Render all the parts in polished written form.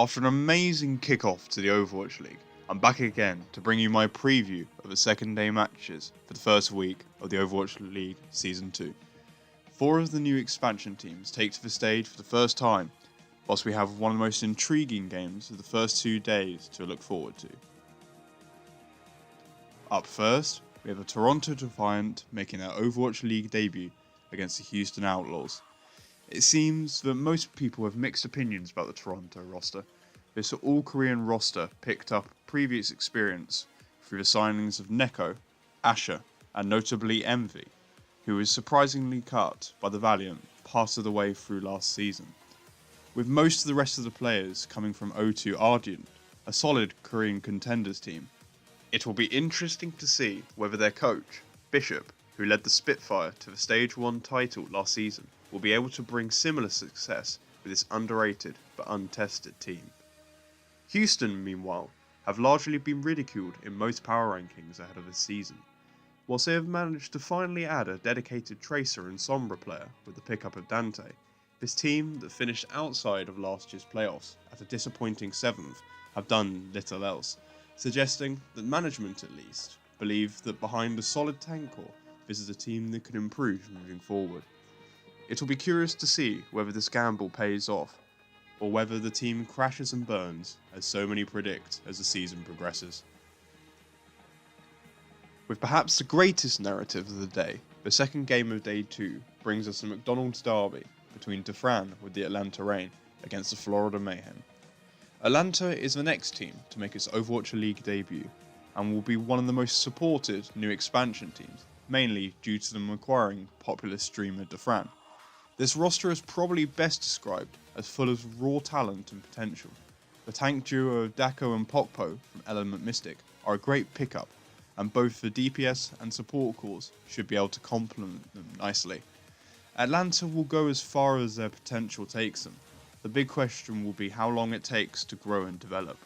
After an amazing kickoff to the Overwatch League, I'm back again to bring you my preview of the second day matches for the first week of the Overwatch League Season 2. 4 of the new expansion teams take to the stage for the first time, whilst we have one of the most intriguing games of the first 2 days to look forward to. Up first, we have the Toronto Defiant making their Overwatch League debut against the Houston Outlaws. It seems that most people have mixed opinions about the Toronto roster. This all-Korean roster picked up previous experience through the signings of Neko, Asher, and notably Envy, who was surprisingly cut by the Valiant part of the way through last season. With most of the rest of the players coming from O2 Ardian, a solid Korean contenders team, it will be interesting to see whether their coach, Bishop, who led the Spitfire to the Stage 1 title last season, will be able to bring similar success with this underrated but untested team. Houston, meanwhile, have largely been ridiculed in most power rankings ahead of this season. Whilst they have managed to finally add a dedicated Tracer and Sombra player with the pickup of Dante, this team that finished outside of last year's playoffs at a disappointing 7th have done little else, suggesting that management at least believe that behind a solid tank core this is a team that could improve moving forward. It will be curious to see whether this gamble pays off, or whether the team crashes and burns, as so many predict as the season progresses. With perhaps the greatest narrative of the day, the second game of Day 2 brings us a McDonald's derby between Defran with the Atlanta Reign against the Florida Mayhem. Atlanta is the next team to make its Overwatch League debut, and will be one of the most supported new expansion teams, mainly due to them acquiring popular streamer Defran. This roster is probably best described as full of raw talent and potential. The tank duo of Dako and Pokpo from Element Mystic are a great pickup, and both the DPS and support cores should be able to complement them nicely. Atlanta will go as far as their potential takes them. The big question will be how long it takes to grow and develop.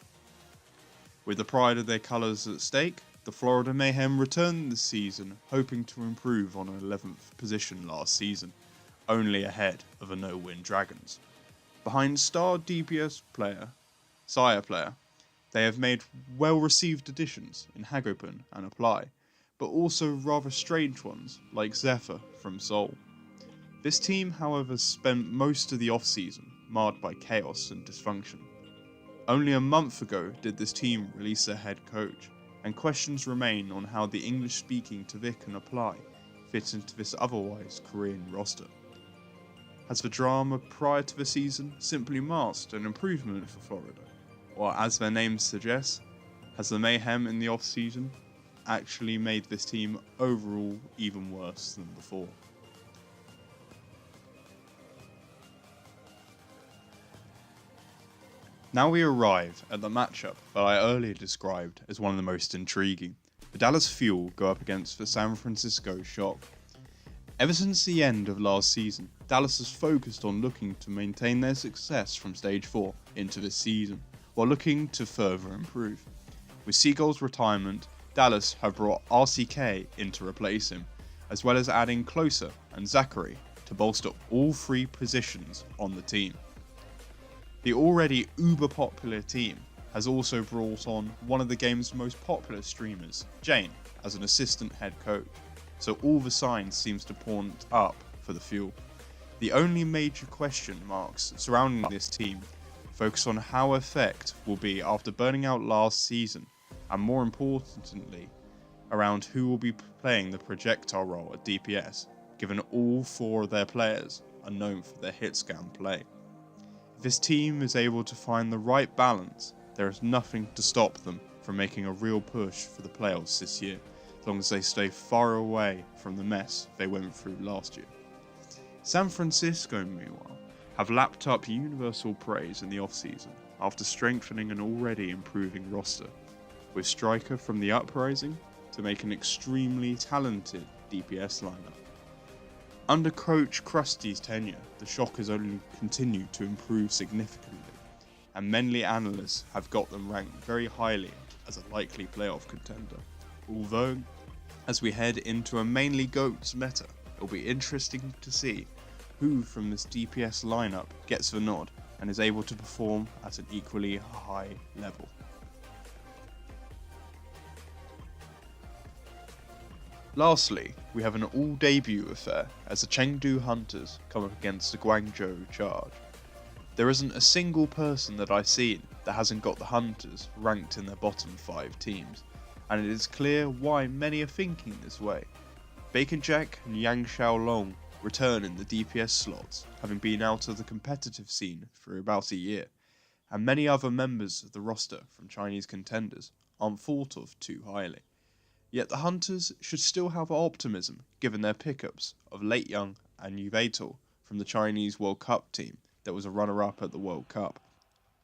With the pride of their colours at stake, the Florida Mayhem returned this season hoping to improve on an 11th position last season, only ahead of the no-win Dragons. Behind star DPS player, Sire player, they have made well-received additions in Hagopan and Apply, but also rather strange ones like Zephyr from Seoul. This team, however, spent most of the off-season marred by chaos and dysfunction. Only a month ago did this team release their head coach, and questions remain on how the English-speaking Tavik and Apply fit into this otherwise Korean roster. Has the drama prior to the season simply masked an improvement for Florida? Or as their name suggests, has the mayhem in the off-season actually made this team overall even worse than before? Now we arrive at the matchup that I earlier described as one of the most intriguing. The Dallas Fuel go up against the San Francisco Shock. Ever since the end of last season, Dallas has focused on looking to maintain their success from Stage 4 into this season, while looking to further improve. With Seagull's retirement, Dallas have brought RCK in to replace him, as well as adding Closer and Zachary to bolster all 3 positions on the team. The already uber-popular team has also brought on one of the game's most popular streamers, Jane, as an assistant head coach, so all the signs seems to point up for the Fuel. The only major question marks surrounding this team focus on how effect will be after burning out last season, and more importantly, around who will be playing the projectile role at DPS, given all 4 of their players are known for their hit scan play. If this team is able to find the right balance, there is nothing to stop them from making a real push for the playoffs this year, as long as they stay far away from the mess they went through last year. San Francisco, meanwhile, have lapped up universal praise in the off-season after strengthening an already improving roster, with Striker from the Uprising to make an extremely talented DPS lineup. Under Coach Krusty's tenure, the Shock has only continued to improve significantly, and many analysts have got them ranked very highly as a likely playoff contender. Although, as we head into a mainly GOATS meta, it'll be interesting to see who from this DPS lineup gets the nod and is able to perform at an equally high level. Lastly, we have an all-debut affair as the Chengdu Hunters come up against the Guangzhou Charge. There isn't a single person that I've seen that hasn't got the Hunters ranked in their bottom 5 teams, and it is clear why many are thinking this way. Bacon Jack and Yang Xiaolong return in the DPS slots, having been out of the competitive scene for about a year, and many other members of the roster from Chinese contenders aren't thought of too highly. Yet the Hunters should still have optimism given their pickups of Late Young and Yu Weital from the Chinese World Cup team that was a runner-up at the World Cup.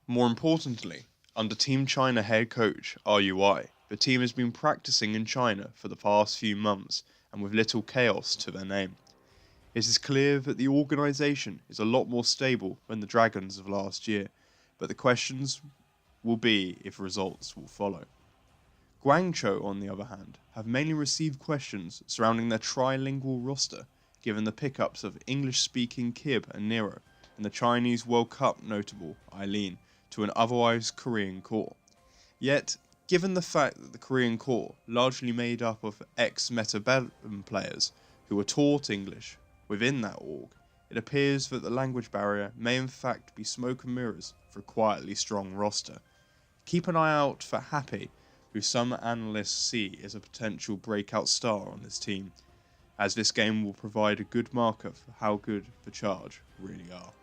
More importantly, under Team China head coach RUI, the team has been practicing in China for the past few months and with little chaos to their name. It is clear that the organisation is a lot more stable than the Dragons of last year, but the questions will be if results will follow. Guangzhou, on the other hand, have mainly received questions surrounding their trilingual roster, given the pickups of English-speaking Kib and Nero, and the Chinese World Cup notable Eileen, to an otherwise Korean core. Yet, given the fact that the Korean core, largely made up of ex-Metabellum players who were taught English within that org, it appears that the language barrier may in fact be smoke and mirrors for a quietly strong roster. Keep an eye out for Happy, who some analysts see as a potential breakout star on this team, as this game will provide a good marker for how good the Charge really are.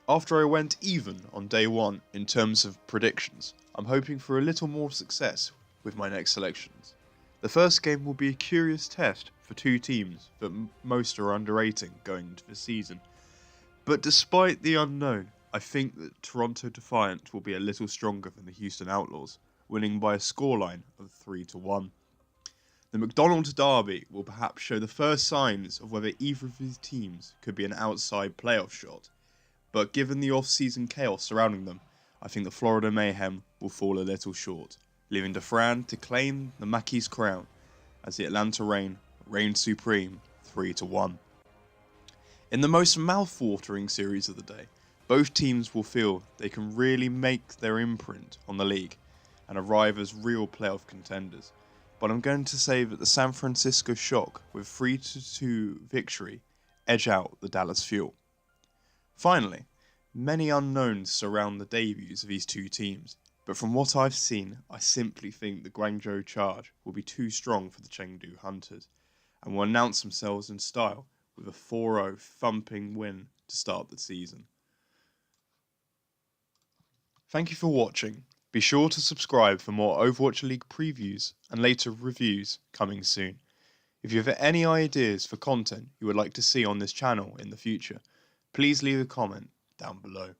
After I went even on day 1 in terms of predictions, I'm hoping for a little more success with my next selections. The first game will be a curious test for 2 teams that most are underrating going into the season, but despite the unknown, I think that Toronto Defiant will be a little stronger than the Houston Outlaws, winning by a scoreline of 3-1. The McDonald's Derby will perhaps show the first signs of whether either of these teams could be an outside playoff shot, but given the off-season chaos surrounding them, I think the Florida Mayhem will fall a little short, leaving DeFran to claim the Mackey's crown as the Atlanta Reign reigns supreme 3-1. In the most mouth-watering series of the day, both teams will feel they can really make their imprint on the league and arrive as real playoff contenders, but I'm going to say that the San Francisco Shock with 3-2 victory edge out the Dallas Fuel. Finally, many unknowns surround the debuts of these 2 teams, but from what I've seen, I simply think the Guangzhou Charge will be too strong for the Chengdu Hunters and will announce themselves in style with a 4-0 thumping win to start the season. Thank you for watching. Be sure to subscribe for more Overwatch League previews and later reviews coming soon. If you have any ideas for content you would like to see on this channel in the future, please leave a comment down below.